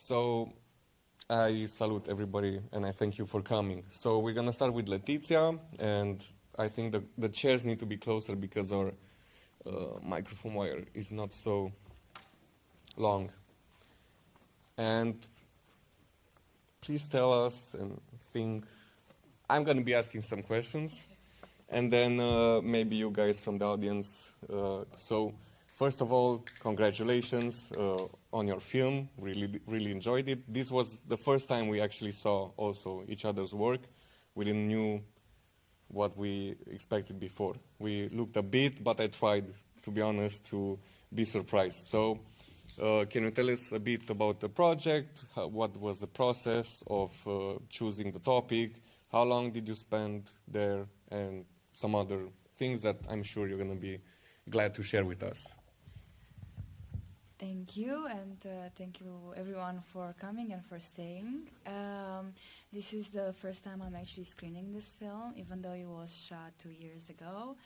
So I salute everybody and I thank you for coming. So we're gonna start with Letizia, and I think the chairs need to be closer because our microphone wire is not so long. And please tell us and think. I'm gonna be asking some questions, and then maybe you guys from the audience. So first of all, congratulations on your film. Really enjoyed it. This was the first time we actually saw also each other's work. We didn't knew what we expected before. We looked a bit, but I tried, to be honest, to be surprised. So can you tell us a bit about the project? What was the process of choosing the topic? How long did you spend there? And some other things that I'm sure you're going to be glad to share with us. Thank you, and thank you everyone for coming and for staying. This is the first time I'm actually screening this film, even though it was shot 2 years ago.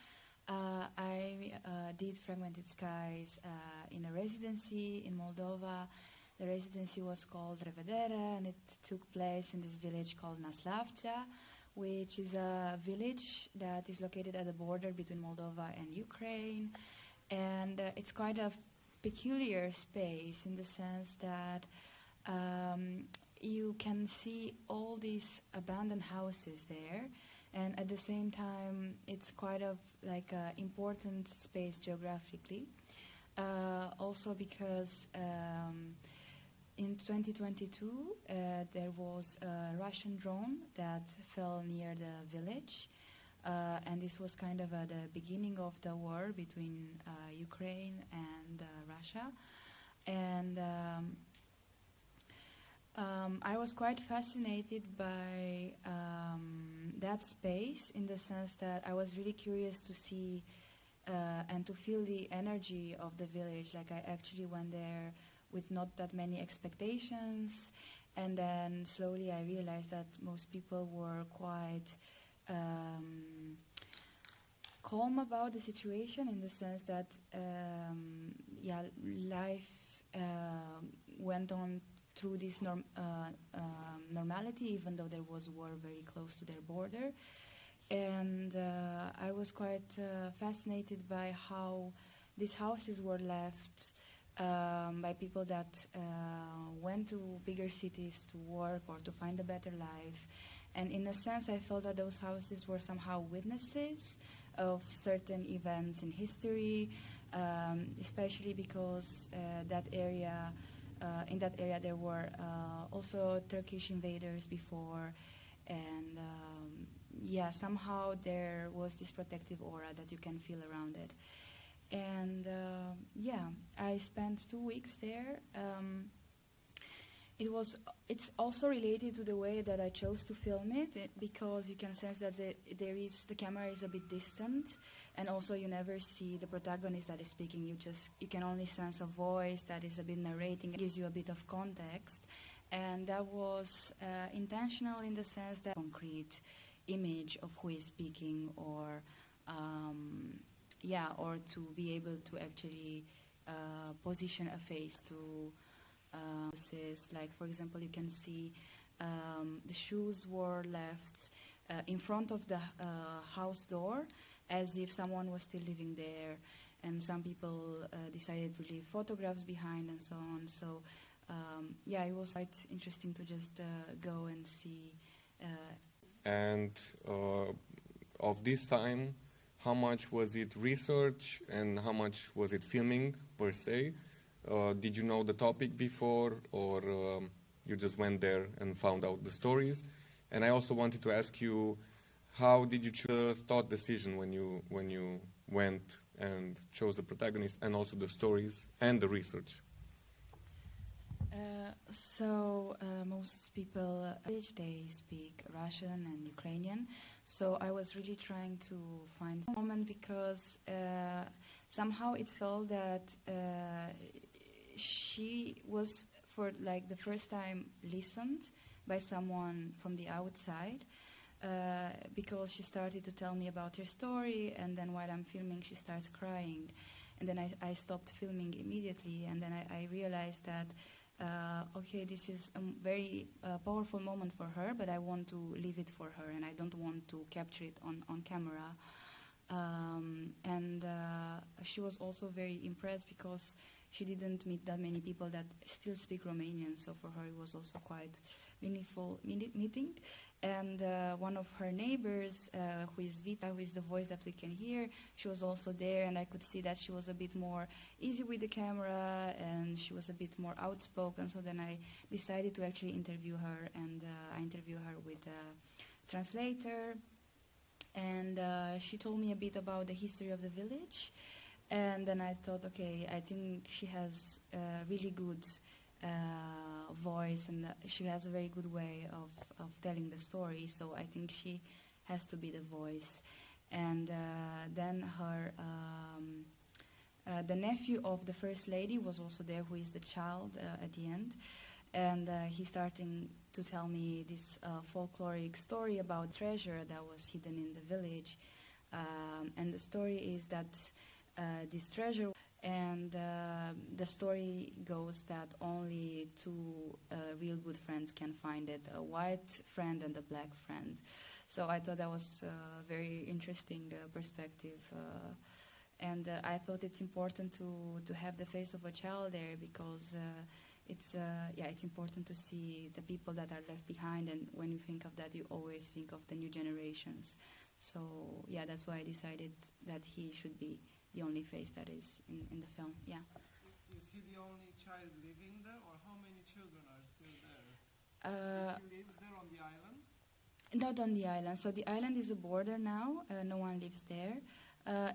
I did Fragmented Skies in a residency in Moldova. The residency was called Revedere, and it took place in this village called Naslavca, which is a village that is located at the border between Moldova and Ukraine. And it's quite a peculiar space in the sense that you can see all these abandoned houses there, and at the same time it's quite a like a important space geographically. Also because in 2022 there was a Russian drone that fell near the village, and this was kind of the beginning of the war between Ukraine and Russia. And I was quite fascinated by that space, in the sense that I was really curious to see and to feel the energy of the village. Like, I actually went there with not that many expectations, and then slowly I realized that most people were quite calm about the situation, in the sense that life went on through this normality, even though there was war very close to their border. And I was quite fascinated by how these houses were left by people that went to bigger cities to work or to find a better life. And in a sense, I felt that those houses were somehow witnesses of certain events in history, especially because in that area there were also Turkish invaders before, and somehow there was this protective aura that you can feel around it. And I spent 2 weeks there. It's also related to the way that I chose to film it, because you can sense that the camera is a bit distant, and also you never see the protagonist that is speaking. You can only sense a voice that is a bit narrating. It gives you a bit of context, and that was intentional in the sense that concrete image of who is speaking, or to be able to actually position a face to houses. Like, for example, you can see the shoes were left in front of the house door, as if someone was still living there, and some people decided to leave photographs behind and so on. So it was quite interesting to just go and see. And of this time, how much was it research and how much was it filming per se? Did you know the topic before, or you just went there and found out the stories? And I also wanted to ask you, how did you choose thought decision when you went and chose the protagonist, and also the stories and the research? Most people they speak Russian and Ukrainian, so I was really trying to find a moment, because somehow it felt that she was, for like the first time, listened by someone from the outside, because she started to tell me about her story, and then while I'm filming she starts crying, and then I stopped filming immediately, and then I realized that okay, this is a very powerful moment for her, but I want to leave it for her, and I don't want to capture it on camera. And she was also very impressed because she didn't meet that many people that still speak Romanian, so for her it was also quite meaningful meeting. And one of her neighbors, who is Vita, who is the voice that we can hear, she was also there, and I could see that she was a bit more easy with the camera, and she was a bit more outspoken, so then I decided to actually interview her, and I interviewed her with a translator, and she told me a bit about the history of the village, and then I thought, okay, I think she has a really good voice, and she has a very good way of telling the story, so I think she has to be the voice. And then her the nephew of the first lady was also there, who is the child at the end, and he's starting to tell me this folkloric story about treasure that was hidden in the village, and the story is that this treasure, and the story goes that only two real good friends can find it, a white friend and a black friend. So I thought that was a very interesting perspective, and I thought it's important to have the face of a child there, because it's important to see the people that are left behind, and when you think of that, you always think of the new generations. So yeah, that's why I decided that he should be the only face that is in the film. Yeah. Is he the only child living there, or how many children are still there? He lives there on the island? Not on the island. So the island is a border now. No one lives there.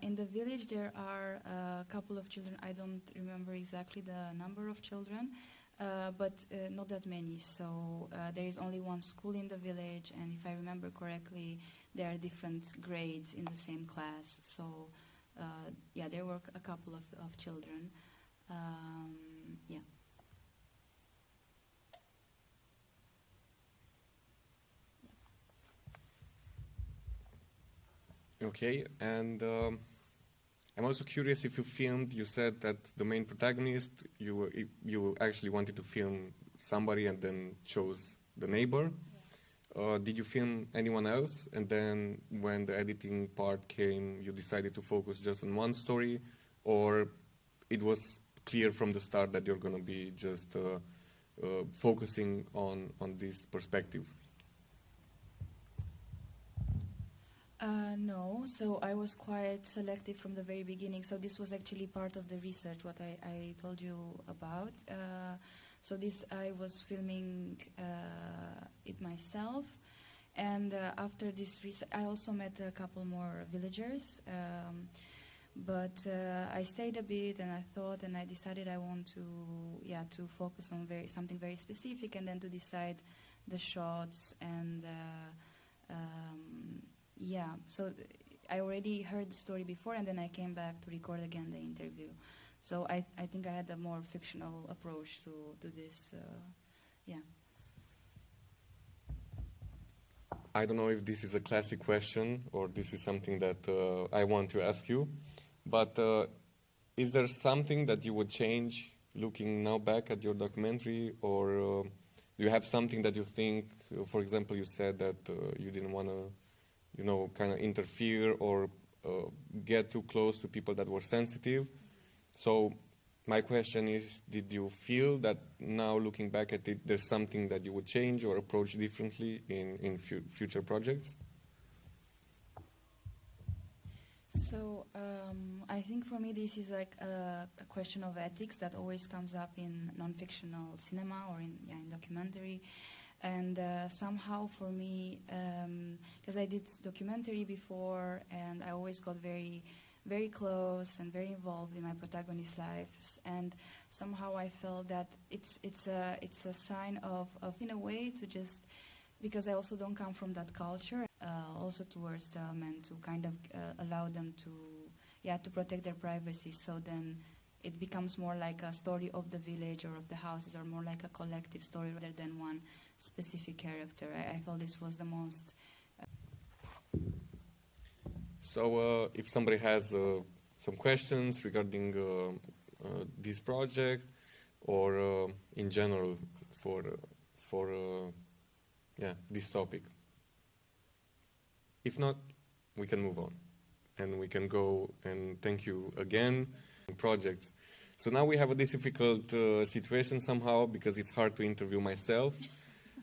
In the village, there are a couple of children. I don't remember exactly the number of children, but not that many. So there is only one school in the village, and if I remember correctly, there are different grades in the same class. So yeah, there were a couple of children. Yeah. Okay, and I'm also curious if you filmed. You said that the main protagonist, you actually wanted to film somebody and then chose the neighbor. Yeah. Did you film anyone else? And then when the editing part came, you decided to focus just on one story, or it was clear from the start that you're going to be just focusing on this perspective? No, so I was quite selective from the very beginning. So this was actually part of the research, what I told you about. So this, I was filming it myself. And after this research, I also met a couple more villagers. But I stayed a bit, and I thought, and I decided I want to focus on something very specific, and then to decide the shots and so I already heard the story before, and then I came back to record again the interview. So I think I had a more fictional approach to this, I don't know if this is a classic question or this is something that I want to ask you, but is there something that you would change looking now back at your documentary, or do you have something that you think, for example, you said that you didn't want to kind of interfere or get too close to people that were sensitive. So my question is, did you feel that now looking back at it, there's something that you would change or approach differently in future projects? So I think for me this is like a question of ethics that always comes up in non-fictional cinema or in documentary. And somehow for me, because I did documentary before, and I always got very, very close and very involved in my protagonist's lives, and somehow I felt that it's a sign of in a way to just, because I also don't come from that culture, also towards them, and to kind of allow them to protect their privacy. So then it becomes more like a story of the village or of the houses, or more like a collective story rather than one specific character. I felt this was the most. So if somebody has some questions regarding this project, or in general for this topic? If not, we can move on and we can go and thank you again. Projects. So now we have a difficult situation somehow because it's hard to interview myself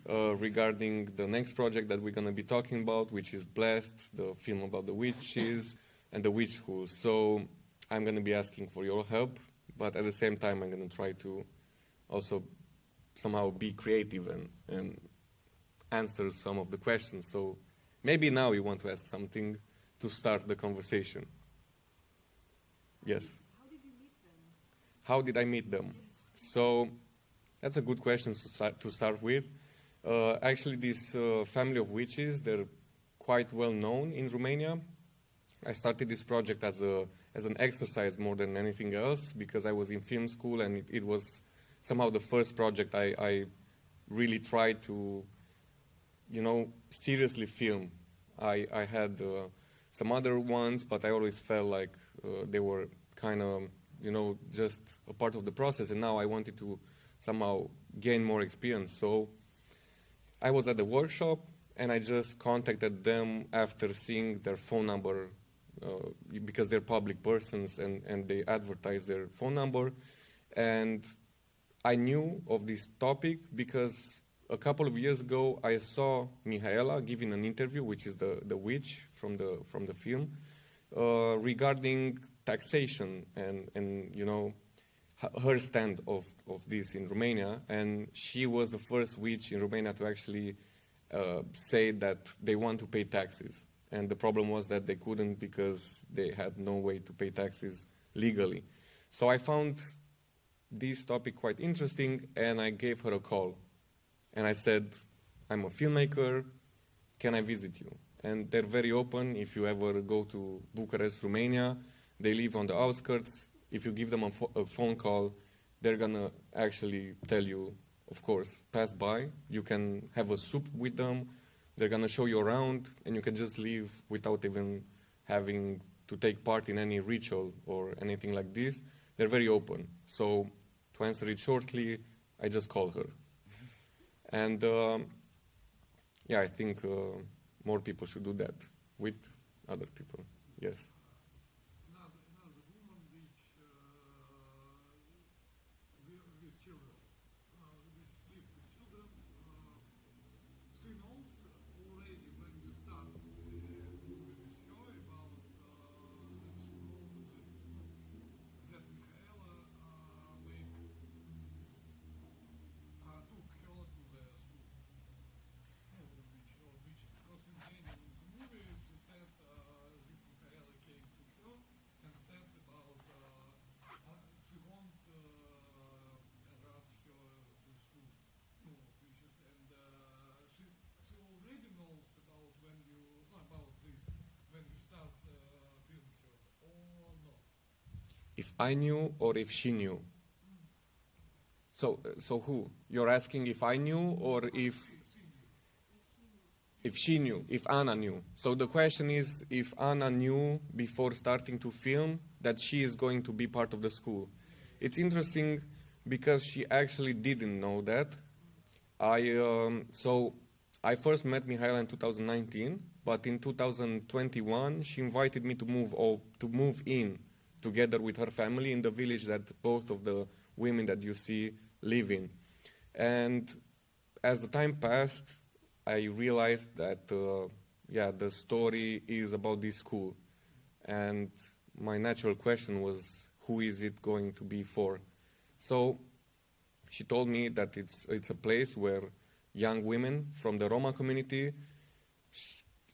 regarding the next project that we're going to be talking about, which is Blessed, the film about the witches and the witch school. So I'm going to be asking for your help, but at the same time I'm going to try to also somehow be creative and answer some of the questions. So maybe now you want to ask something to start the conversation. Yes? How did you meet them? How did I meet them? So that's a good question to start with. Actually, this family of witches, they're quite well known in Romania. I started this project as an exercise more than anything else because I was in film school and it was somehow the first project I really tried to, seriously film. I had some other ones, but I always felt like they were kind of, just a part of the process, and now I wanted to somehow gain more experience. So I was at the workshop, and I just contacted them after seeing their phone number, because they're public persons, and they advertise their phone number. And I knew of this topic because a couple of years ago, I saw Mihaela giving an interview, which is the witch from the film, regarding taxation and her stand of this in Romania. And she was the first witch in Romania to actually say that they want to pay taxes. And the problem was that they couldn't because they had no way to pay taxes legally. So I found this topic quite interesting, and I gave her a call. And I said, I'm a filmmaker, can I visit you? And they're very open. If you ever go to Bucharest, Romania, they live on the outskirts. If you give them a phone call, they're going to actually tell you, of course, pass by. You can have a soup with them. They're going to show you around, and you can just leave without even having to take part in any ritual or anything like this. They're very open. So to answer it shortly, I just call her. And I think more people should do that with other people. Yes. Now the woman which with children, which live with children, she knows already when you start with her about that Michaela took her to the school. Which because in the movie she said this Michaela came to her and said about she won't harass her to school, which is, and she already knows about about this when you start film her or not. If I knew or if she knew? So who? You're asking if I knew or if she knew, if Anna knew. So the question is if Anna knew before starting to film that she is going to be part of the school. It's interesting because she actually didn't know that. So I first met Mihaela in 2019, but in 2021 she invited me to move in together with her family in the village that both of the women that you see live in. And as the time passed, I realized that, the story is about this school. And my natural question was, who is it going to be for? So she told me that it's a place where young women from the Roma community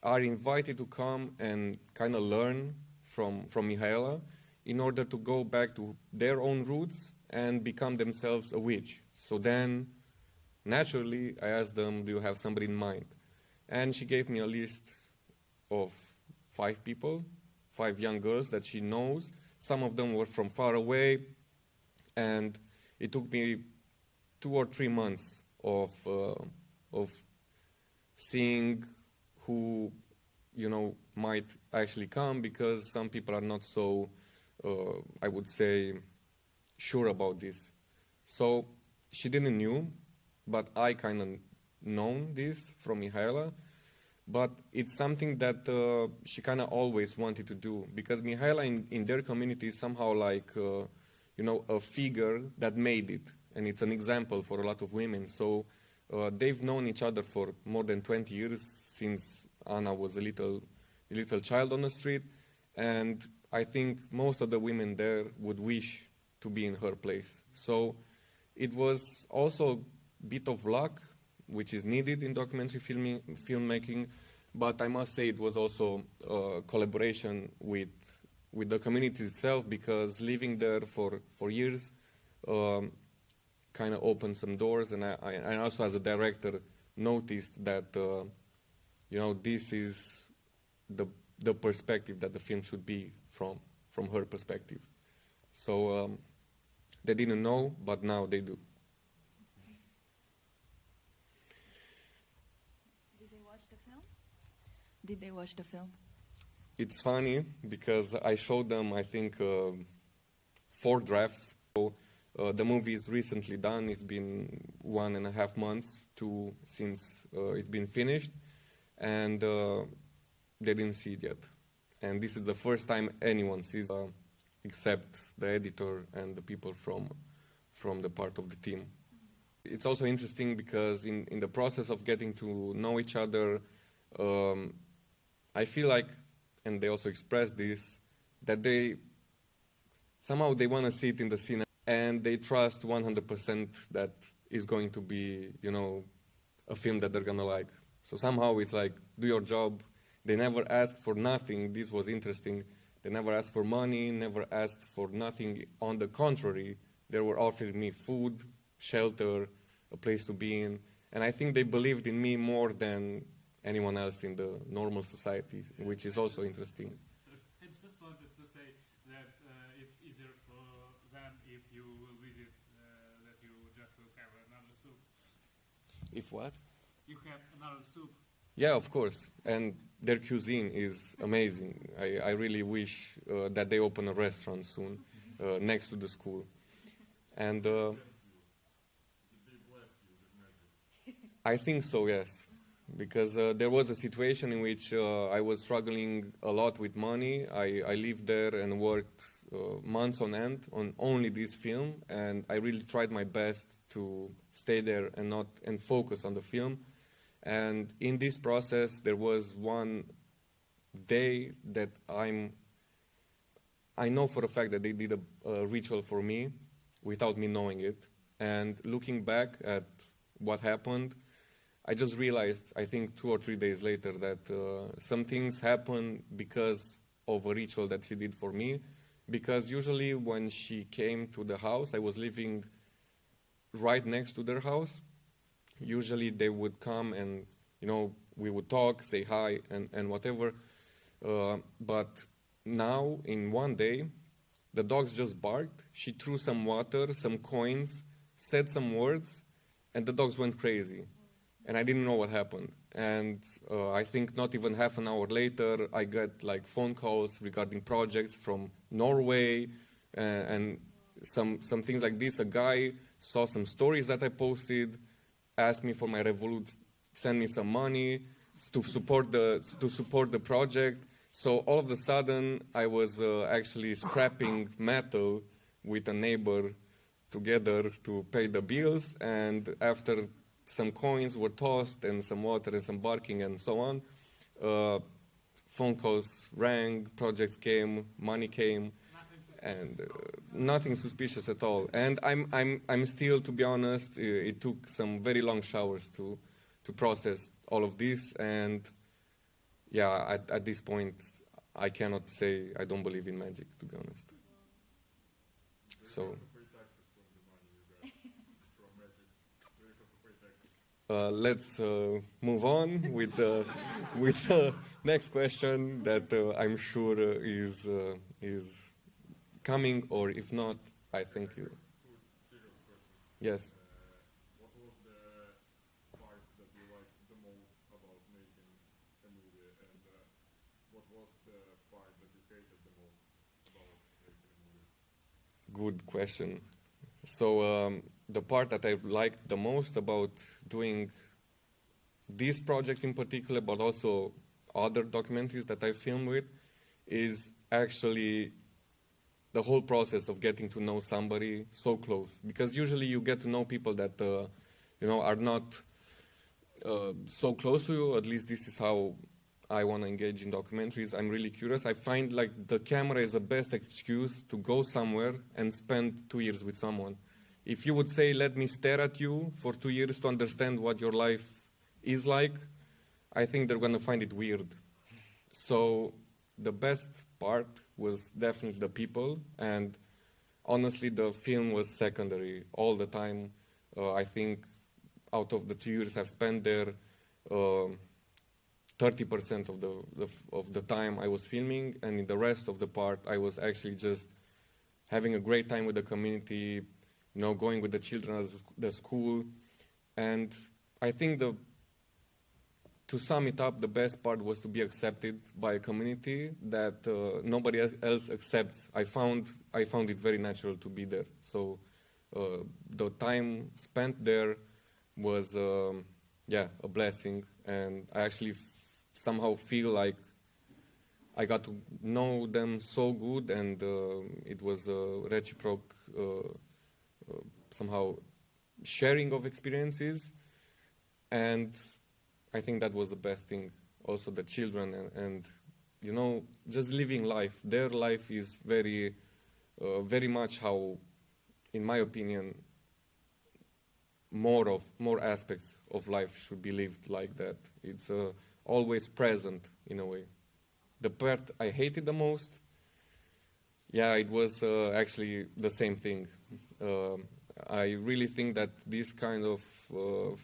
are invited to come and kind of learn from Mihaela in order to go back to their own roots and become themselves a witch. So then, naturally, I asked them, do you have somebody in mind? And she gave me a list of 5 people, 5 young girls that she knows. Some of them were from far away, and it took me 2 or 3 months of seeing who, might actually come, because some people are not so, I would say, sure about this. So she didn't knew, but I kind of known this from Mihaela. But it's something that she kind of always wanted to do, because Mihaela in their community is somehow like, a figure that made it. And it's an example for a lot of women. So they've known each other for more than 20 years, since Anna was a little child on the street. And I think most of the women there would wish to be in her place. So it was also a bit of luck, which is needed in documentary filmmaking, but I must say it was also a collaboration with the community itself, because living there for years kind of opened some doors, and I also as a director noticed that this is the perspective that the film should be from her perspective. So they didn't know, but now they do. Did they watch the film? It's funny because I showed them, I think, 4 drafts. So, the movie is recently done. It's been 1.5 months since it's been finished, and they didn't see it yet. And this is the first time anyone sees it, except the editor and the people from the part of the team. It's also interesting because in the process of getting to know each other, I feel like, and they also express this, that they want to see it in the cinema, and they trust 100% that it's going to be, a film that they're going to like. So somehow it's like, do your job. They never asked for nothing. This was interesting. They never asked for money, never asked for nothing. On the contrary, they were offering me food, shelter, a place to be in. And I think they believed in me more than anyone else in the normal society, which is also interesting. I just wanted to say that it's easier for them if you will visit that you just will have another soup. If what? You have another soup. Yeah, of course. And their cuisine is amazing. I really wish that they open a restaurant soon next to the school. And I think so, yes. Because there was a situation in which I was struggling a lot with money. I lived there and worked months on end on only this film, and I really tried my best to stay there and focus on the film. And in this process, there was one day that I know for a fact that they did a ritual for me without me knowing it. And looking back at what happened, I just realized, I think 2 or 3 days later, that some things happen because of a ritual that she did for me. Because usually when she came to the house, I was living right next to their house. Usually they would come and, we would talk, say hi, and whatever. But now, in one day, the dogs just barked. She threw some water, some coins, said some words, and the dogs went crazy. And I didn't know what happened. And I think not even half an hour later, I got phone calls regarding projects from Norway and some things like this. A guy saw some stories that I posted, asked me for my Revolut, sent me some money to support the project. So all of a sudden, I was actually scrapping metal with a neighbor together to pay the bills. And after some coins were tossed and some water and some barking and so on, phone calls rang, projects came, money came, and nothing suspicious at all. And I'm still, to be honest, it took some very long showers to process all of this. And yeah, at this point, I cannot say I don't believe in magic, to be honest. So. Let's move on with the next question that I'm sure is coming, or if not, I thank you. Yes. What was the part that you liked the most about making a movie, and what was the part that you hated the most about making a movie? Good question. So the part that I've liked the most about doing this project in particular, but also other documentaries that I filmed with, is actually the whole process of getting to know somebody so close. Because usually you get to know people that are not so close to you. At least this is how I want to engage in documentaries. I'm really curious. I find like the camera is the best excuse to go somewhere and spend 2 years with someone. If you would say, let me stare at you for 2 years to understand what your life is like, I think they're going to find it weird. So the best part was definitely the people, and honestly the film was secondary all the time. I think out of the 2 years I've spent there, 30% of the time I was filming, and in the rest of the part I was actually just having a great time with the community, going with the children at the school. And I think to sum it up, the best part was to be accepted by a community that nobody else accepts. I found it very natural to be there. So the time spent there was a blessing, and I actually somehow feel like I got to know them so good, and it was a reciprocal somehow sharing of experiences. And I think that was the best thing. Also the children and just living life. Their life is very, very much how, in my opinion, more aspects of life should be lived like that. It's always present in a way. The part I hated the most, it was actually the same thing. I really think that this kind of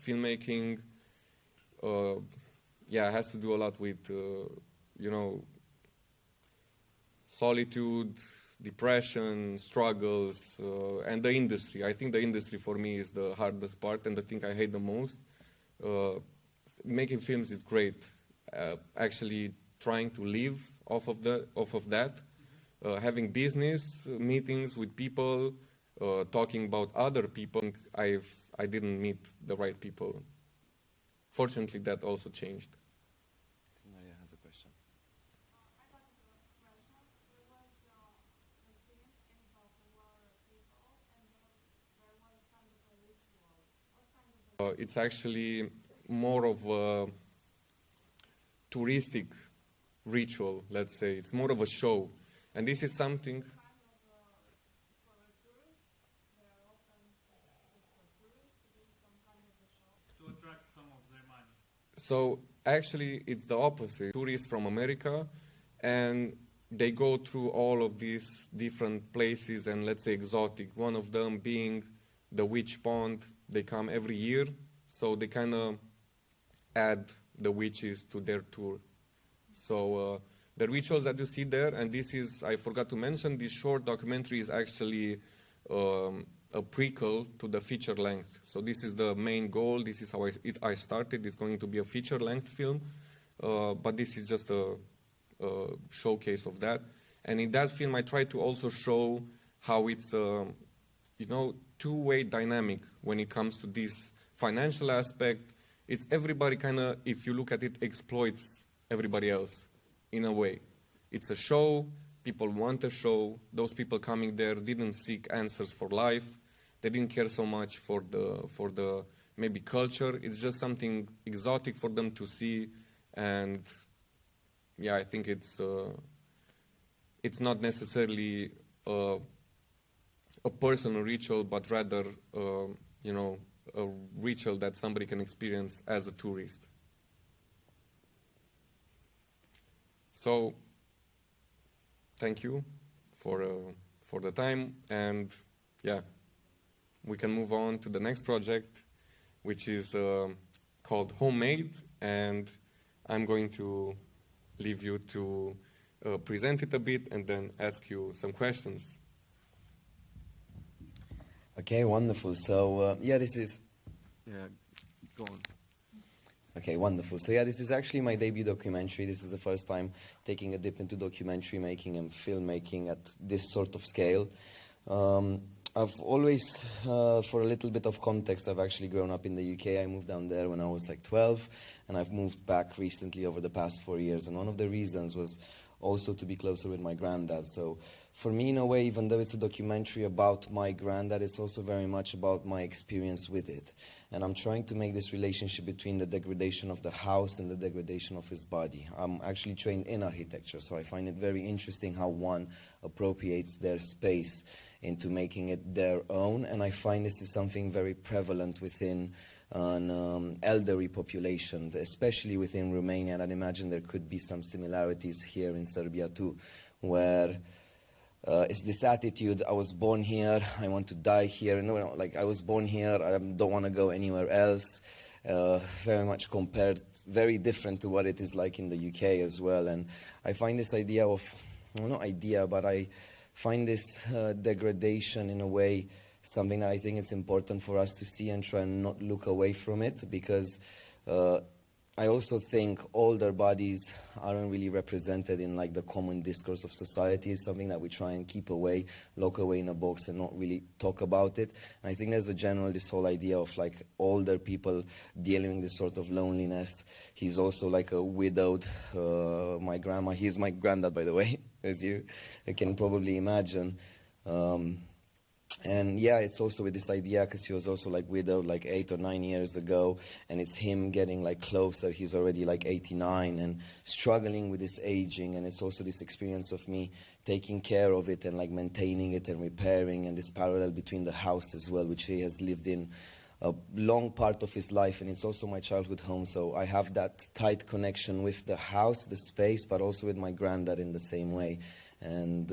filmmaking has to do a lot with, solitude, depression, struggles, and the industry. I think the industry for me is the hardest part and the thing I hate the most. Making films is great. Actually trying to live off of that, having business meetings with people, talking about other people. I didn't meet the right people. Fortunately, that also changed. Maria has a question. I got a question. There was the scene in Buffalo people, and there was kind of a ritual. What kind of It's actually more of a touristic ritual, let's say. It's more of a show. And this is something... for a tourist? They are open for tourists to do some kind of a show? To attract some of their money. So actually it's the opposite. Tourists from America, and they go through all of these different places and let's say exotic. One of them being the witch pond. They come every year, so they kind of add the witches to their tour. So the rituals that you see there, and this is, I forgot to mention, this short documentary is actually a prequel to the feature length. So this is the main goal. This is how I started. It's going to be a feature length film, but this is just a showcase of that. And in that film, I try to also show how it's two-way dynamic when it comes to this financial aspect. It's everybody kind of, if you look at it, exploits everybody else in a way. It's a show. People want a show. Those people coming there didn't seek answers for life. They didn't care so much for the maybe culture. It's just something exotic for them to see. And I think it's not necessarily a personal ritual, but rather a ritual that somebody can experience as a tourist. So thank you for the time, and we can move on to the next project, which is called Homemade, and I'm going to leave you to present it a bit and then ask you some questions. Okay, wonderful. So, this is... Yeah, go on. Okay, wonderful. So this is actually my debut documentary. This is the first time taking a dip into documentary making and filmmaking at this sort of scale. I've always, for a little bit of context, I've actually grown up in the UK. I moved down there when I was like 12, and I've moved back recently over the past 4 years. And one of the reasons was also to be closer with my granddad. So for me, in a way, even though it's a documentary about my granddad, it's also very much about my experience with it. And I'm trying to make this relationship between the degradation of the house and the degradation of his body. I'm actually trained in architecture, so I find it very interesting how one appropriates their space into making it their own. And I find this is something very prevalent within an elderly population, especially within Romania, and I'd imagine there could be some similarities here in Serbia too, where it's this attitude, I was born here, I want to die here, no, like I was born here, I don't want to go anywhere else, very much compared, very different to what it is like in the UK as well. And I find this idea of, well, not idea, but I find this degradation in a way something that I think it's important for us to see and try and not look away from it, because I also think older bodies aren't really represented in like the common discourse of society. It's something that we try and keep away, lock away in a box and not really talk about it. And I think there's a general, this whole idea of like older people dealing with this sort of loneliness. He's also like a widowed, my grandma, he's my granddad, by the way, as you can probably imagine. And yeah, it's also with this idea, because he was also like widowed like 8 or 9 years ago, and it's him getting like closer. He's already like 89 and struggling with this aging, and it's also this experience of me taking care of it and like maintaining it and repairing, and this parallel between the house as well, which he has lived in a long part of his life, and it's also my childhood home. So I have that tight connection with the house, the space, but also with my granddad in the same way. And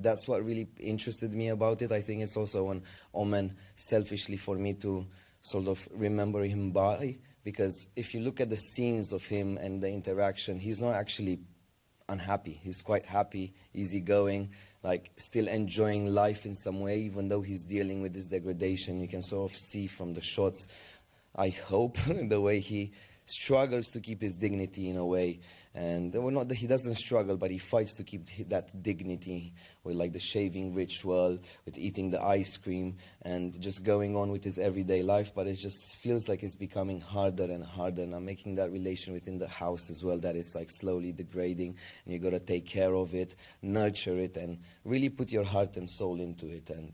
that's what really interested me about it. I think it's also an omen, selfishly, for me to sort of remember him by, because if you look at the scenes of him and the interaction, he's not actually unhappy. He's quite happy, easygoing, like still enjoying life in some way, even though he's dealing with this degradation. You can sort of see from the shots, I hope, the way he struggles to keep his dignity in a way. And well, not that he doesn't struggle, but he fights to keep that dignity with like the shaving ritual, with eating the ice cream, and just going on with his everyday life. But it just feels like it's becoming harder and harder. And I'm making that relation within the house as well, that is like slowly degrading, and you got to take care of it, nurture it, and really put your heart and soul into it. And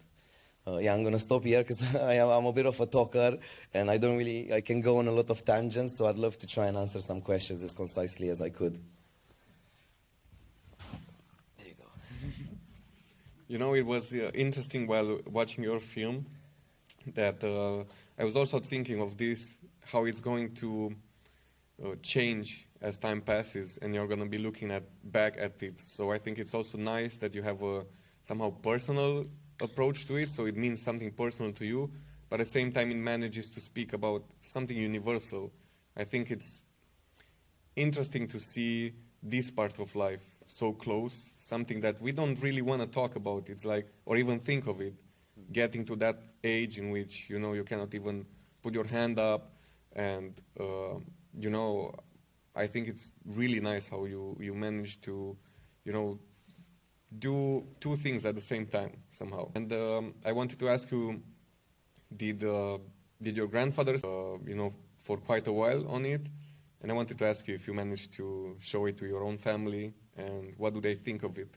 yeah, I'm going to stop here because I'm a bit of a talker, and I can go on a lot of tangents, so I'd love to try and answer some questions as concisely as I could. There you go. You know, it was interesting while watching your film that I was also thinking of this, how it's going to change as time passes, and you're going to be looking back at it. So I think it's also nice that you have a somehow personal approach to it, so it means something personal to you, but at the same time it manages to speak about something universal. I think it's interesting to see this part of life so close, something that we don't really want to talk about. It's like, or even think of it, getting to that age in which, you know, you cannot even put your hand up, and you know, I think it's really nice how you manage to, you know, do two things at the same time somehow. And I wanted to ask you, did your grandfather, you know, for quite a while on it? And I wanted to ask you if you managed to show it to your own family, and what do they think of it?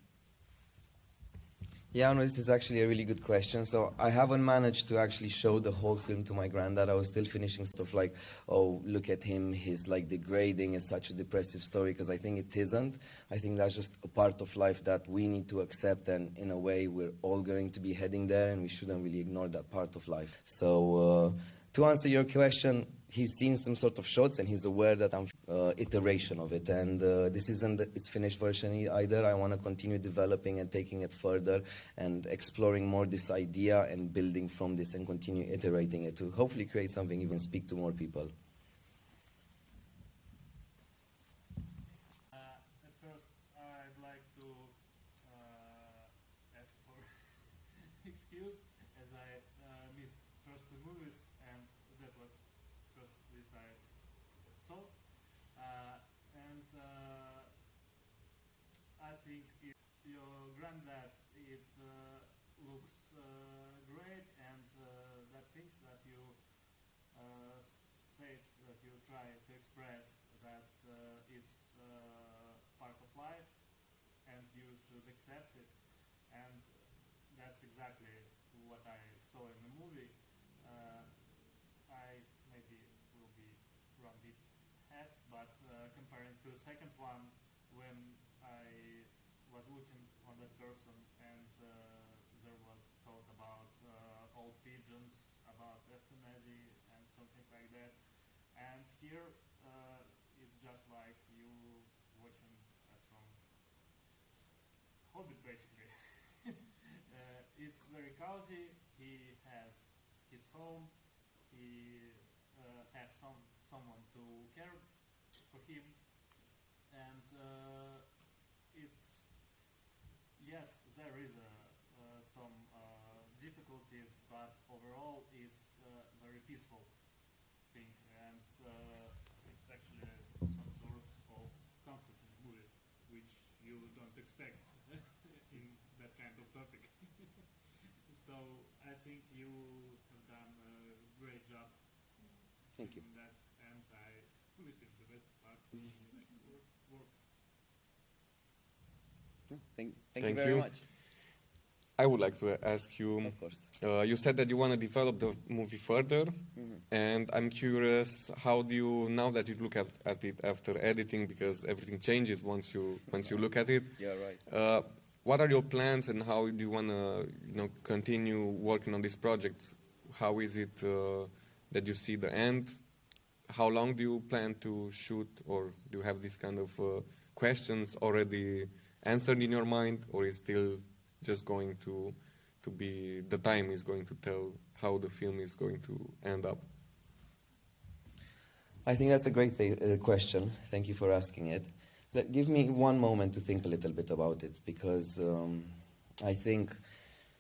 Yeah, no, this is actually a really good question. So I haven't managed to actually show the whole film to my granddad. I was still finishing stuff like, oh, look at him, he's like degrading, it's such a depressive story, because I think it isn't. I think that's just a part of life that we need to accept, and in a way we're all going to be heading there, and we shouldn't really ignore that part of life. So to answer your question, he's seen some sort of shots, and he's aware that I'm iteration of it, and this isn't its finished version either. I want to continue developing and taking it further and exploring more this idea and building from this, and continue iterating it to hopefully create something, even speak to more people. At first, I'd like to ask for excuse, as I missed first the movies, and that was first which I saw. And I think your granddad, it looks great. try to express that it's part of life and you should accept it. And that's exactly what I saw in the movie. I maybe will be wrong bit head, but comparing to the second one, when I was looking on that person and there was talk about old pigeons, about euthanasia and something like that. And here it's just like you watching some Hobbit basically. It's very cozy. He has his home. He has someone to care for him, and it's yes, there is some difficulties, but overall it's very peaceful thing, and it's actually some sort of comfort in the movie, which you don't expect in that kind of topic. So I think you have done a great job. Thank you. In that, and I wish you the best part in the next works. Thank Thank you very you. much. I would like to ask you, Of course. you said that you want to develop the movie further, and I'm curious, how do you, now that you look at it after editing, because everything changes once you look at it, Yeah, right. what are your plans and how do you want to continue working on this project? How is it that you see the end? How long do you plan to shoot, or do you have this kind of questions already answered in your mind, or is still just going to be, the time is going to tell how the film is going to end up? I think that's a great question. Thank you for asking it. Give me one moment to think a little bit about it, because I think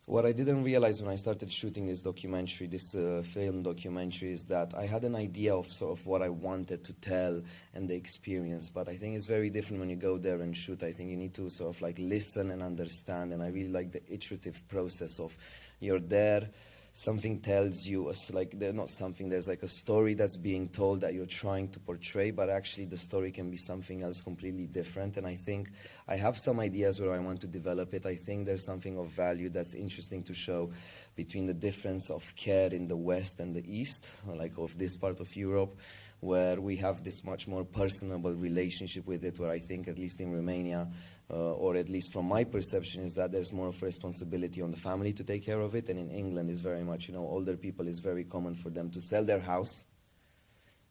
what I didn't realize when I started shooting this documentary, this film documentary, is that I had an idea of sort of what I wanted to tell and the experience, but I think it's very different when you go there and shoot. I think you need to sort of like listen and understand, and I really like the iterative process of you're there, something tells you, like there's like a story that's being told that you're trying to portray, but actually the story can be something else completely different. And I think I have some ideas where I want to develop it. I think there's something of value that's interesting to show between the difference of care in the West and the East, like of this part of Europe, where we have this much more personable relationship with it, where I think, at least in Romania, or at least from my perception, is that there's more of a responsibility on the family to take care of it. And in England is very much, older people, is very common for them to sell their house,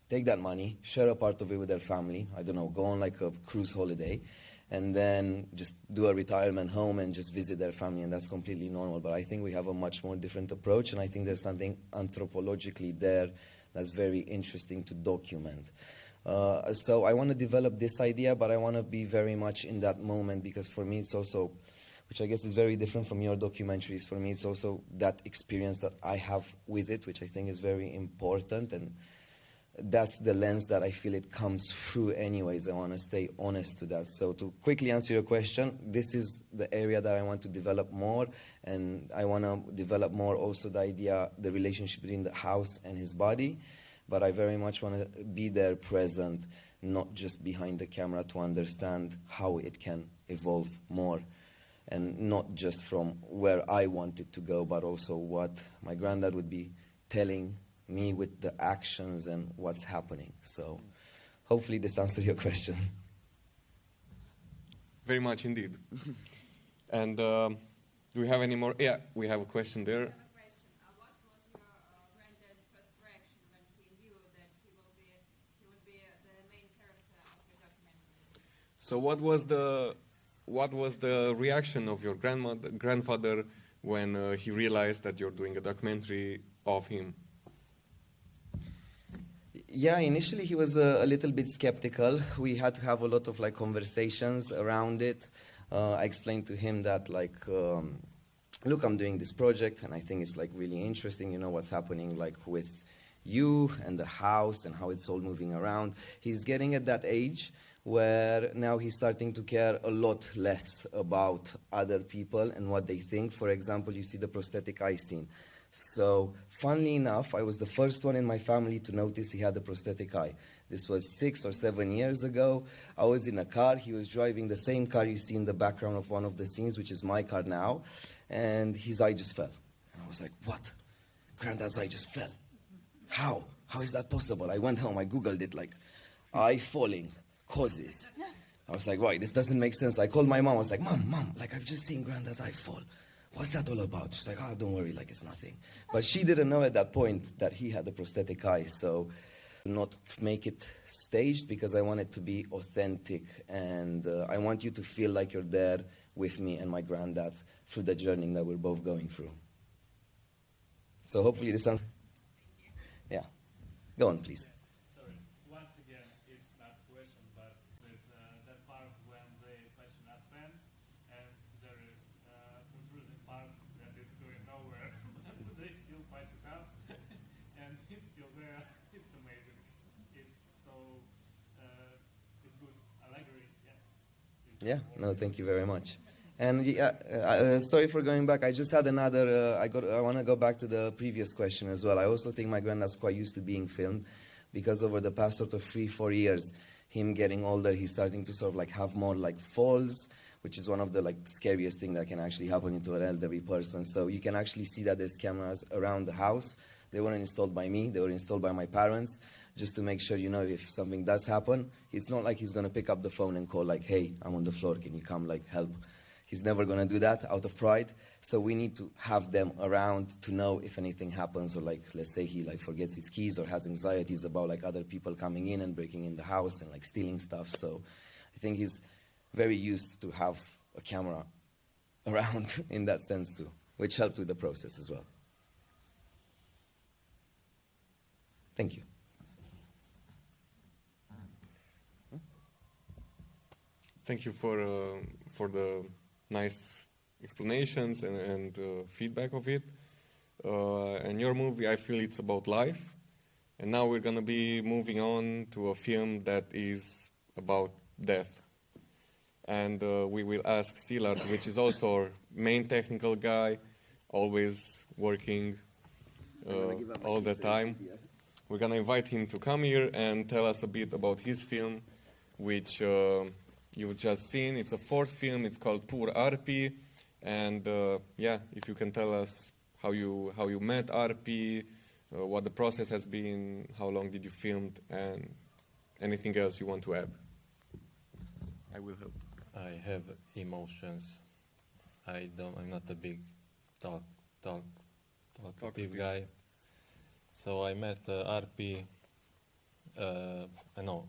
take that money, share a part of it with their family, I don't know, go on like a cruise holiday, and then just do a retirement home and just visit their family, and that's completely normal. But I think we have a much more different approach, and I think there's something anthropologically there that's very interesting to document. So I want to develop this idea, but I want to be very much in that moment, because for me it's also, which I guess is very different from your documentaries, for me it's also that experience that I have with it, which I think is very important, and that's the lens that I feel it comes through anyways. I want to stay honest to that. So to quickly answer your question, this is the area that I want to develop more, and I want to develop more also the relationship between the house and his body. But I very much want to be there present, not just behind the camera, to understand how it can evolve more. And not just from where I want it to go, but also what my granddad would be telling me with the actions and what's happening. So hopefully this answers your question. Very much indeed. And do we have any more? Yeah, we have a question there. I have a question. What was your granddad's first reaction when he knew that he would be the main character of your documentary? So what was the reaction of your grandfather when he realized that you're doing a documentary of him? Yeah, initially he was a little bit skeptical. We had to have a lot of conversations around it. I explained to him that look, I'm doing this project and I think it's really interesting, what's happening with you and the house and how it's all moving around. He's getting at that age where now he's starting to care a lot less about other people and what they think. For example, you see the prosthetic eye scene. So, funnily enough, I was the first one in my family to notice he had a prosthetic eye. This was 6 or 7 years ago. I was in a car. He was driving the same car you see in the background of one of the scenes, which is my car now, and his eye just fell. And I was like, what? Granddad's eye just fell. How? How is that possible? I went home, I Googled it, like, eye falling causes. I was like, right, this doesn't make sense. I called my mom. I was like, Mom, like, I've just seen Granddad's eye fall. What's that all about? She's like, oh, don't worry, like, it's nothing. But she didn't know at that point that he had a prosthetic eye, so not make it staged because I want it to be authentic, and I want you to feel like you're there with me and my granddad through the journey that we're both going through. So hopefully this sounds... Yeah. Go on, please. Sorry. Once again, it's not a question, but with that part when the question happens and there is confusing part that is going nowhere, but they still patch it up and it's still there. It's amazing. It's so, it's good. I like it. Yeah. Yeah, no, thank you very much. And sorry for going back. I just had another. I want to go back to the previous question as well. I also think my granddad's quite used to being filmed, because over the past sort of 3-4 years, him getting older, he's starting to sort of like have more like falls, which is one of the like scariest things that can actually happen to an elderly person. So you can actually see that there's cameras around the house. They weren't installed by me. They were installed by my parents, just to make sure, you know, if something does happen, it's not like he's going to pick up the phone and call like, hey, I'm on the floor, can you come like help? He's never going to do that out of pride. So we need to have them around to know if anything happens, or like, let's say he like forgets his keys or has anxieties about like other people coming in and breaking in the house and like stealing stuff. So I think he's very used to have a camera around in that sense too, which helped with the process as well. Thank you. Thank you for the nice explanations and feedback of it. And your movie, I feel it's about life. And now we're going to be moving on to a film that is about death. And we will ask Szilard, which is also our main technical guy, always working all the time. We're going to invite him to come here and tell us a bit about his film, which you've just seen. It's a fourth film. It's called Poor RP. And yeah, if you can tell us how you met RP, what the process has been, how long did you film, and anything else you want to add. I will help. I have emotions. I'm not a big talkative guy. So I met RP. I know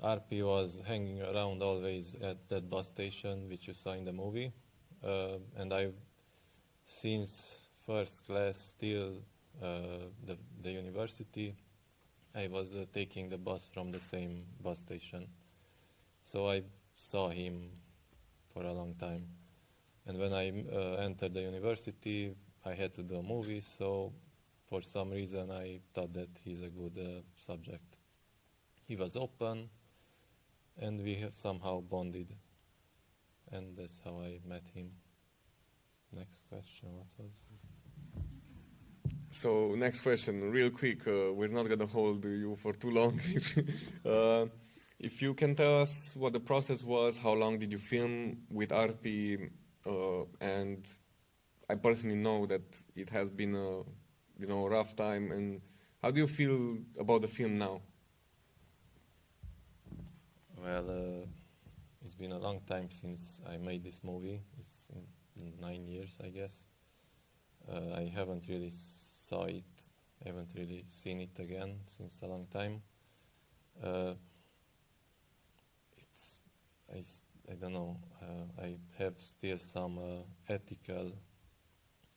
RP was hanging around always at that bus station which you saw in the movie, and I, since first class till the university, I was taking the bus from the same bus station. So I saw him for a long time. And when I entered the university, I had to do a movie, so for some reason I thought that he's a good subject. He was open, and we have somehow bonded. And that's how I met him. Next question, what was? So next question, real quick. We're not going to hold you for too long. If you can tell us what the process was, how long did you film with RP, and I personally know that it has been a rough time. And how do you feel about the film now? Well, it's been a long time since I made this movie. It's in 9 years, I guess. I haven't really saw it. I haven't really seen it again since a long time. I don't know. I have still some ethical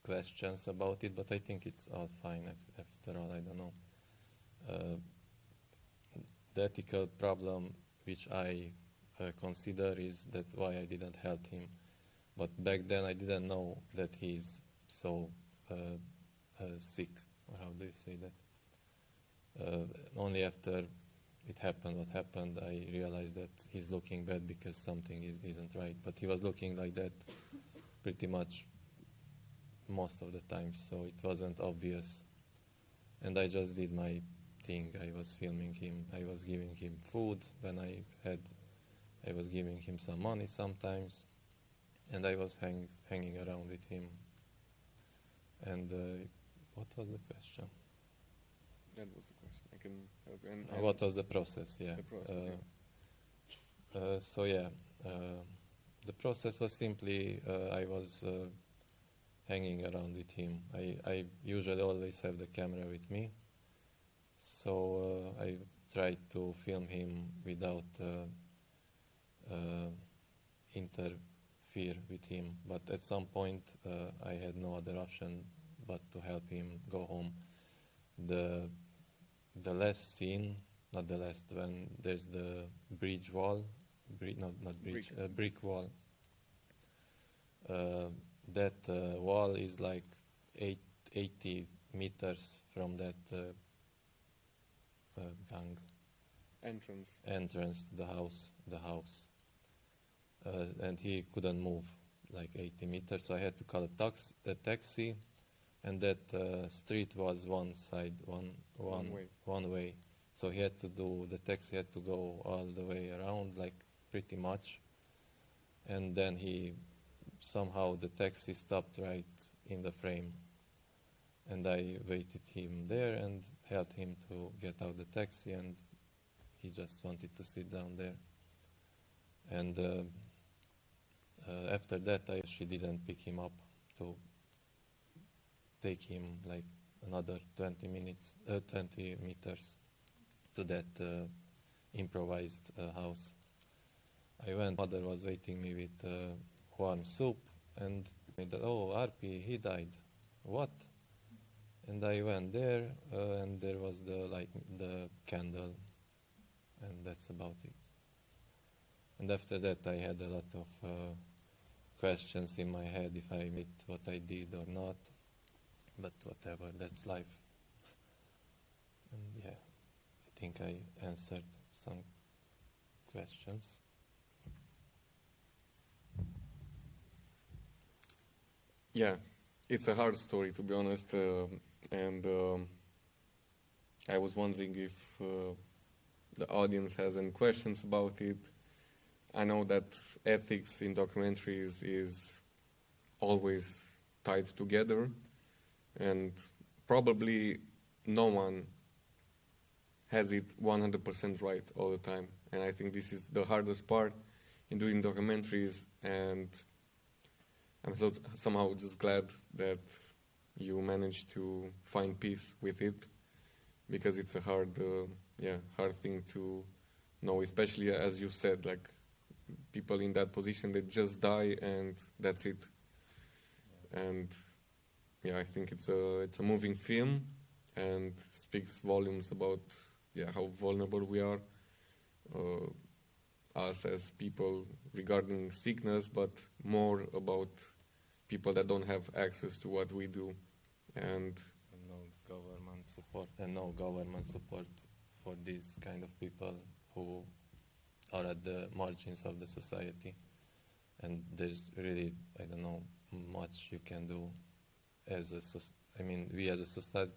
questions about it, but I think it's all fine after all. I don't know. The ethical problem which I consider is that why I didn't help him. But back then I didn't know that he's so sick, or how do you say that? Only after it happened, what happened, I realized that he's looking bad because something isn't right. But he was looking like that pretty much most of the time, so it wasn't obvious. And I just did my everything. I was filming him. I was giving him food when I was giving him some money sometimes, and I was hanging around with him. And what was the question? That was the question. I can help you. And What was the process? Yeah. the process, So yeah, the process was simply I was hanging around with him. I usually always have the camera with me, so I tried to film him without interfere with him. But at some point, I had no other option but to help him go home. The last scene, not the last, when there's the bridge wall, not bridge, brick wall. That wall is like 80 meters from that gang entrance. to the house. And he couldn't move like 80 meters, so I had to call a taxi, and that street was one way. So the taxi had to go all the way around, like pretty much, and then somehow the taxi stopped right in the frame, and I waited him there and helped him to get out the taxi, and he just wanted to sit down there. And after that, she didn't pick him up to take him like another 20 meters to that improvised house. I went, mother was waiting me with warm soup, and oh, Arpi, he died. What? And I went there, and there was the candle, and that's about it. And after that, I had a lot of questions in my head if I admit what I did or not. But whatever, that's life. And yeah, I think I answered some questions. Yeah, it's a hard story, to be honest, and I was wondering if the audience has any questions about it. I know that ethics in documentaries is always tied together, and probably no one has it 100% right all the time. And I think this is the hardest part in doing documentaries, and I'm somehow just glad that you managed to find peace with it, because it's a hard thing to know, especially as you said, like people in that position, they just die and that's it. And yeah, I think it's a moving film and speaks volumes about how vulnerable we are, us as people regarding sickness, but more about people that don't have access to what we do. And no government support for these kind of people who are at the margins of the society. And there's really, I don't know, much you can do as we as a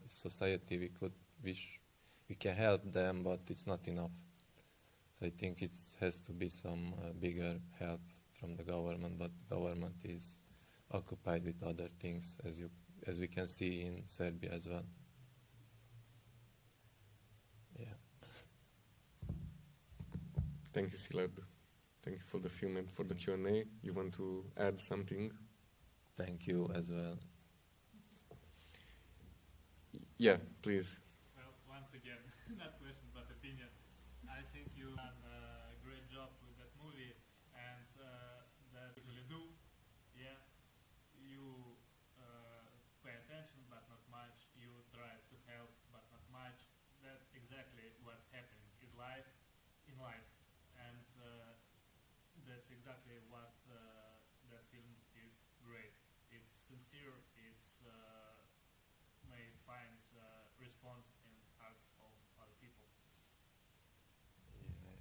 society, we can help them, but it's not enough. So I think it has to be some bigger help from the government, but government is occupied with other things, as we can see in Serbia as well. Yeah. thank you, Silad. Thank you for the film and for the Q&A. You want to add something? Thank you as well. Yeah, please. Well, once again, not question but opinion. I think you done a great job with that movie, and that you usually do. Yeah, you pay attention but not much. You try to help but not much. That's exactly what happened in life, and that's exactly what that film is great. It's sincere. It's may find response in hearts of other people. Yeah.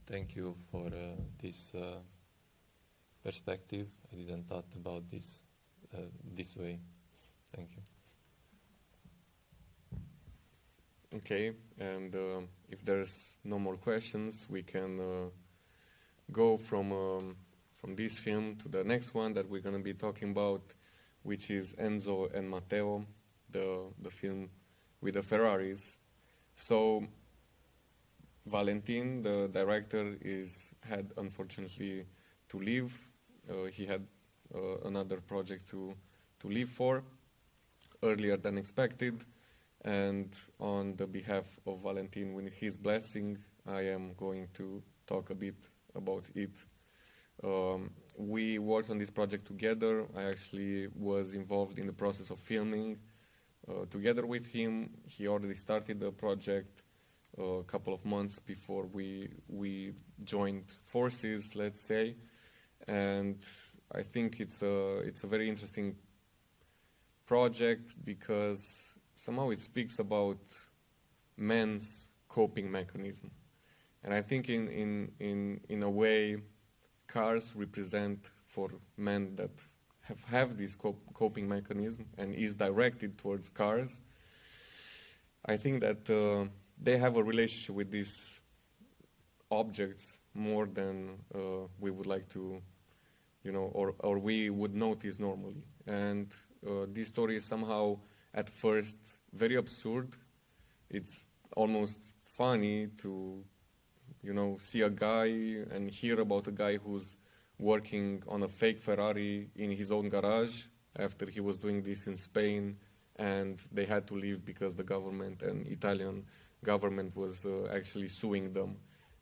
Thank you for this perspective. I didn't thought about this this way. Thank you. Okay, and if there's no more questions, we can go from this film to the next one that we're going to be talking about, which is Enzo and Matteo, the film with the Ferraris. So Valentin, the director, had unfortunately to leave. He had another project to leave for earlier than expected. And on the behalf of Valentin, with his blessing, I am going to talk a bit about it. We worked on this project together. I actually was involved in the process of filming together with him. He already started the project a couple of months before we joined forces, let's say. And I think it's a very interesting project because somehow it speaks about men's coping mechanism. And I think in a way, cars represent for men that have this coping mechanism and is directed towards cars. I think that they have a relationship with these objects more than we would like to, or we would notice normally. And this story is somehow at first very absurd. It's almost funny to, see a guy and hear about a guy who's working on a fake Ferrari in his own garage after he was doing this in Spain, and they had to leave because the government and Italian government was actually suing them.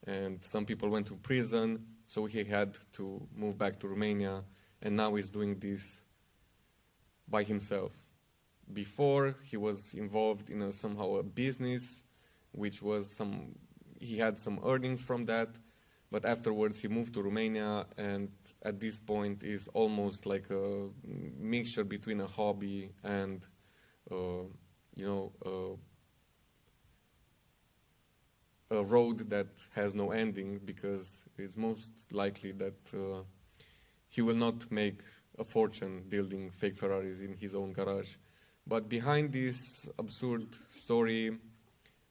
And some people went to prison, so he had to move back to Romania, and now he's doing this by himself. Before, he was involved in somehow a business, which was he had some earnings from that, but afterwards he moved to Romania, and at this point is almost like a mixture between a hobby and, a road that has no ending, because it's most likely that he will not make a fortune building fake Ferraris in his own garage. But behind this absurd story,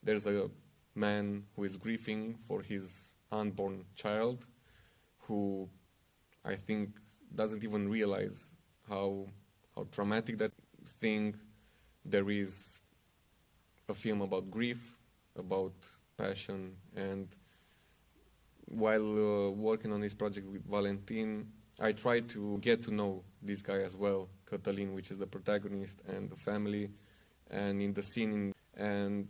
there's a man who is grieving for his unborn child, who I think doesn't even realize how traumatic that thing. There is a film about grief, about passion, and while working on this project with Valentin, I tried to get to know this guy as well, Cătălin, which is the protagonist, and the family, and in the scene. And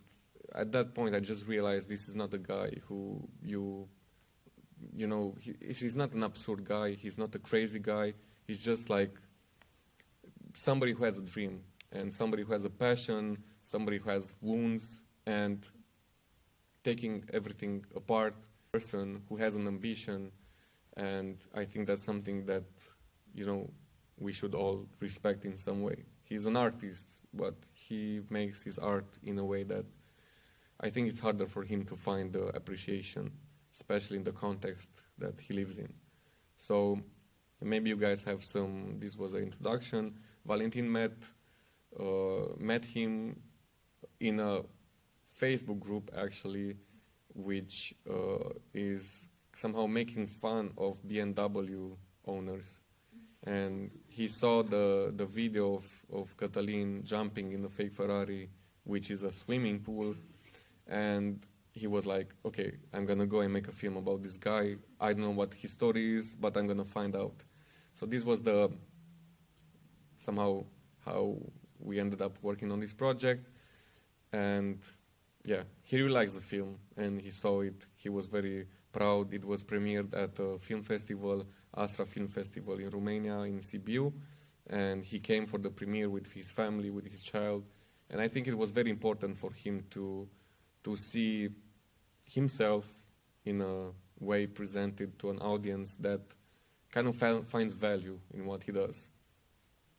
at that point, I just realized this is not a guy who he's not an absurd guy. He's not a crazy guy. He's just like somebody who has a dream, and somebody who has a passion, somebody who has wounds, and taking everything apart, person who has an ambition. And I think that's something that, we should all respect in some way. He's an artist, but he makes his art in a way that I think it's harder for him to find the appreciation, especially in the context that he lives in. So maybe you guys have this was an introduction. Valentin met him in a Facebook group, actually, which is somehow making fun of BMW owners. And he saw the video of Cătălin jumping in a fake Ferrari, which is a swimming pool, and he was like, okay, I'm going to go and make a film about this guy. I don't know what his story is, but I'm going to find out. So this was somehow how we ended up working on this project. And yeah, he really likes the film, and he saw it. He was very proud. It was premiered at a film festival, Astra Film Festival in Romania, in Sibiu, and he came for the premiere with his family, with his child. And I think it was very important for him to see himself in a way presented to an audience that kind of finds value in what he does.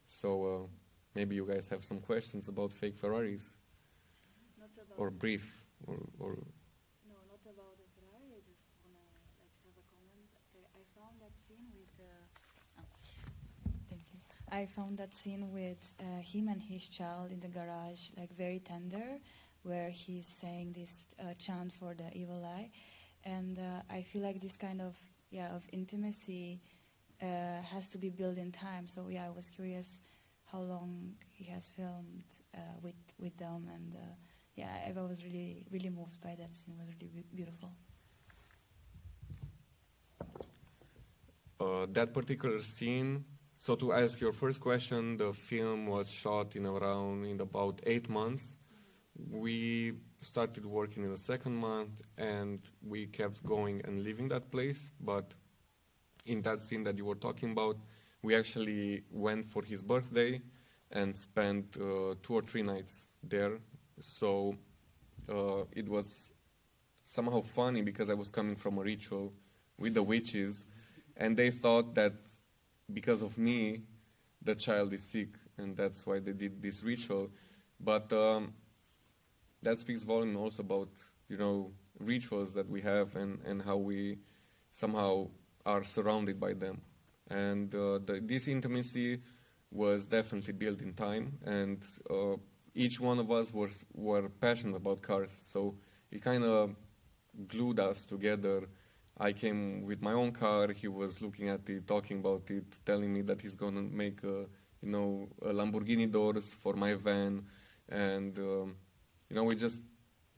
So maybe you guys have some questions about fake Ferraris, or brief, or No, not about the Ferrari. I just wanna have a comment. I found that scene with. Thank you. I found that scene with him and his child in the garage very tender, where he's saying this chant for the evil eye, and I feel like this kind of intimacy has to be built in time. So I was curious how long he has filmed with them, and I was really moved by that scene. It was really beautiful. That particular scene. So to ask your first question, the film was shot in about 8 months. We started working in the second month, and we kept going and leaving that place. But in that scene that you were talking about, we actually went for his birthday and spent 2 or 3 nights there. So it was somehow funny because I was coming from a ritual with the witches, and they thought that because of me, the child is sick, and that's why they did this ritual. But that speaks volume also about, rituals that we have and how we somehow are surrounded by them. And this intimacy was definitely built in time, and each one of us were passionate about cars, so it kind of glued us together. I came with my own car, he was looking at it, talking about it, telling me that he's going to make a Lamborghini doors for my van, and we just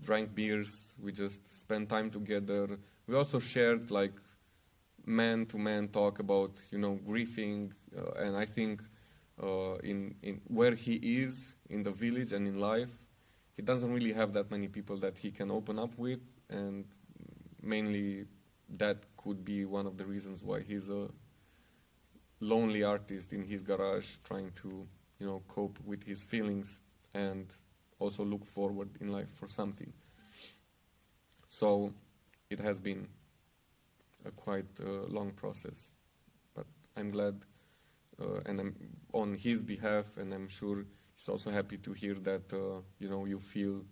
drank beers, we just spent time together. We also shared like man-to-man talk about grieving, and I think in where he is in the village and in life, he doesn't really have that many people that he can open up with, and mainly that could be one of the reasons why he's a lonely artist in his garage, trying to cope with his feelings and also look forward in life for something. So it has been a quite long process, but I'm glad, and I'm on his behalf, and I'm sure he's also happy to hear that you feel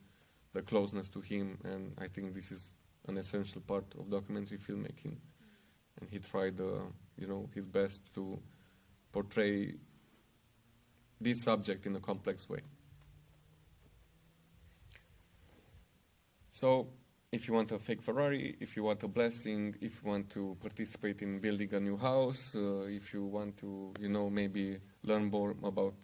the closeness to him, and I think this is an essential part of documentary filmmaking, and he tried his best to portray this subject in a complex way. So if you want a fake Ferrari, if you want a blessing, if you want to participate in building a new house, if you want to maybe learn more about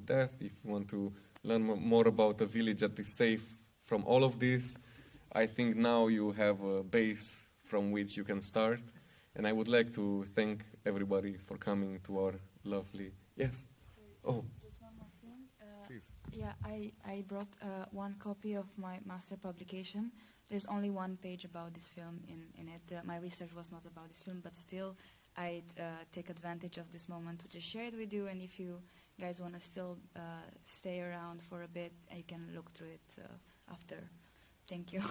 death, if you want to learn more about a village that is safe from all of this, I think now you have a base from which you can start. And I would like to thank everybody for coming to our lovely... Yes? Oh. Just one more thing. Please. Yeah, I brought one copy of my master publication. There's only one page about this film in it. My research was not about this film, but still I'd take advantage of this moment to just share it with you. And if you guys want to still stay around for a bit, you can look through it after. Thank you.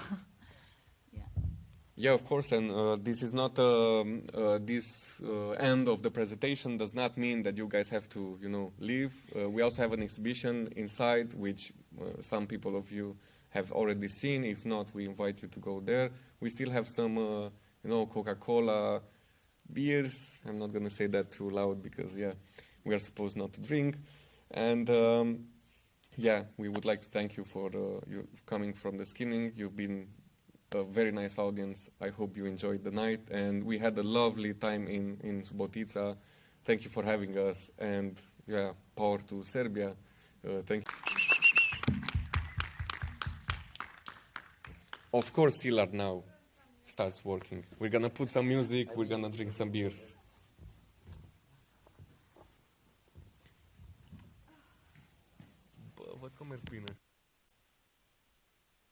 Yeah, of course, and this is not this end of the presentation does not mean that you guys have to, leave. We also have an exhibition inside, which some people of you have already seen. If not, we invite you to go there. We still have some, Coca-Cola, beers. I'm not going to say that too loud because, we are supposed not to drink. And, we would like to thank you for you coming from the screening. You've been a very nice audience. I hope you enjoyed the night, and we had a lovely time in Subotica. Thank you for having us, and power to Serbia. Thank you. Of course, Szilard now starts working. We're gonna put some music, we're gonna drink some beers. Văd cum mergi bine.